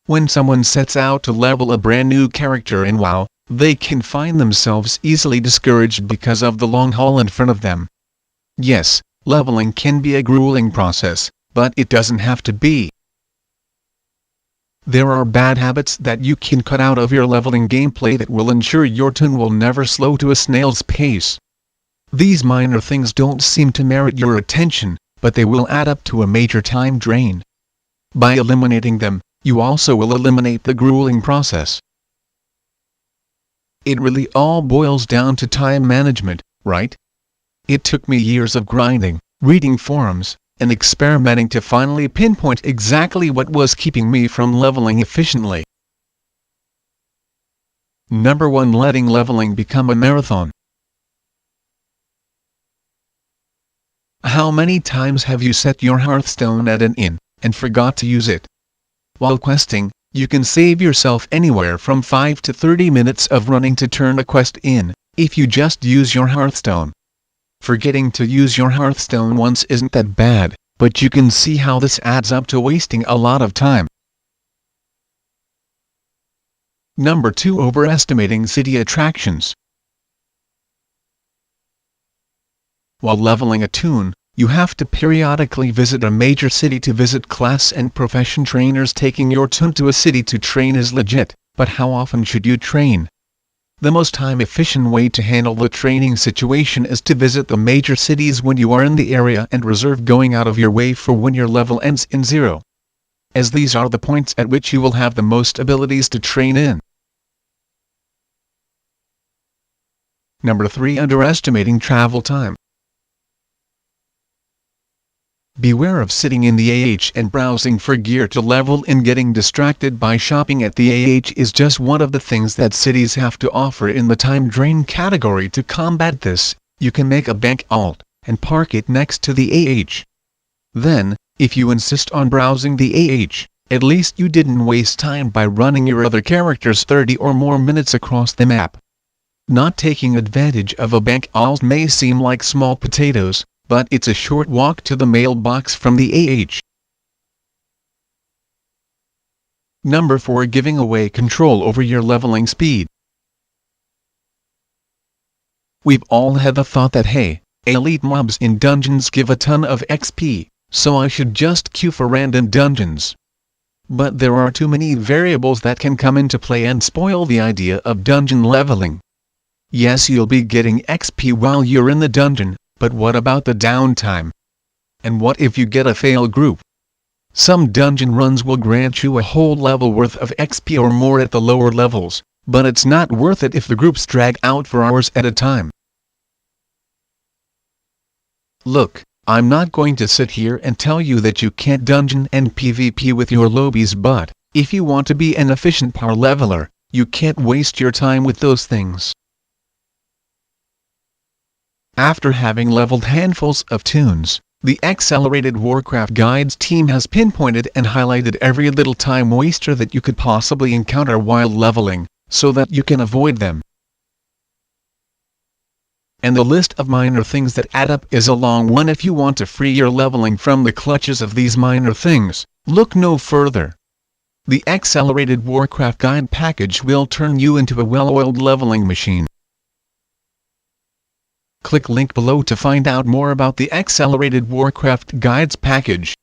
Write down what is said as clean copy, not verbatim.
When someone sets out to level a brand new character in WoW, they can find themselves easily discouraged because of the long haul in front of them. Yes, leveling can be a grueling process, but it doesn't have to be. There are bad habits that you can cut out of your leveling gameplay that will ensure your toon will never slow to a snail's pace. These minor things don't seem to merit your attention, but they will add up to a major time drain. By eliminating them, you also will eliminate the grueling process. It really all boils down to time management, right? It took me years of grinding, reading forums, and experimenting to finally pinpoint exactly what was keeping me from leveling efficiently. Number 1. Letting leveling become a marathon. How many times have you set your Hearthstone at an inn, and forgot to use it? While questing, you can save yourself anywhere from 5 to 30 minutes of running to turn a quest in, if you just use your Hearthstone. Forgetting to use your Hearthstone once isn't that bad, but you can see how this adds up to wasting a lot of time. Number 2. Overestimating city attractions. While leveling a toon, you have to periodically visit a major city to visit class and profession trainers. Taking your toon to a city to train is legit, but how often should you train? The most time-efficient way to handle the training situation is to visit the major cities when you are in the area and reserve going out of your way for when your level ends in 0. As these are the points at which you will have the most abilities to train in. Number 3. Underestimating travel time. Beware of sitting in the AH and browsing for gear to level and getting distracted by shopping at the AH is just one of the things that cities have to offer in the time drain category. To combat this, you can make a bank alt, and park it next to the AH. Then, if you insist on browsing the AH, at least you didn't waste time by running your other characters 30 or more minutes across the map. Not taking advantage of a bank alt may seem like small potatoes, but it's a short walk to the mailbox from the AH. Number 4. Giving away control over your leveling speed. We've all had the thought that hey, elite mobs in dungeons give a ton of XP, so I should just queue for random dungeons. But there are too many variables that can come into play and spoil the idea of dungeon leveling. Yes, you'll be getting XP while you're in the dungeon, but what about the downtime? And what if you get a fail group? Some dungeon runs will grant you a whole level worth of XP or more at the lower levels, but it's not worth it if the groups drag out for hours at a time. Look, I'm not going to sit here and tell you that you can't dungeon and PvP with your lobies, but if you want to be an efficient power leveler, you can't waste your time with those things. After having leveled handfuls of toons, the X-Elerated Warcraft Guides team has pinpointed and highlighted every little time waster that you could possibly encounter while leveling, so that you can avoid them. And the list of minor things that add up is a long one. If you want to free your leveling from the clutches of these minor things, look no further. The X-Elerated Warcraft Guide package will turn you into a well-oiled leveling machine. Click link below to find out more about the X-Elerated Warcraft Guides package.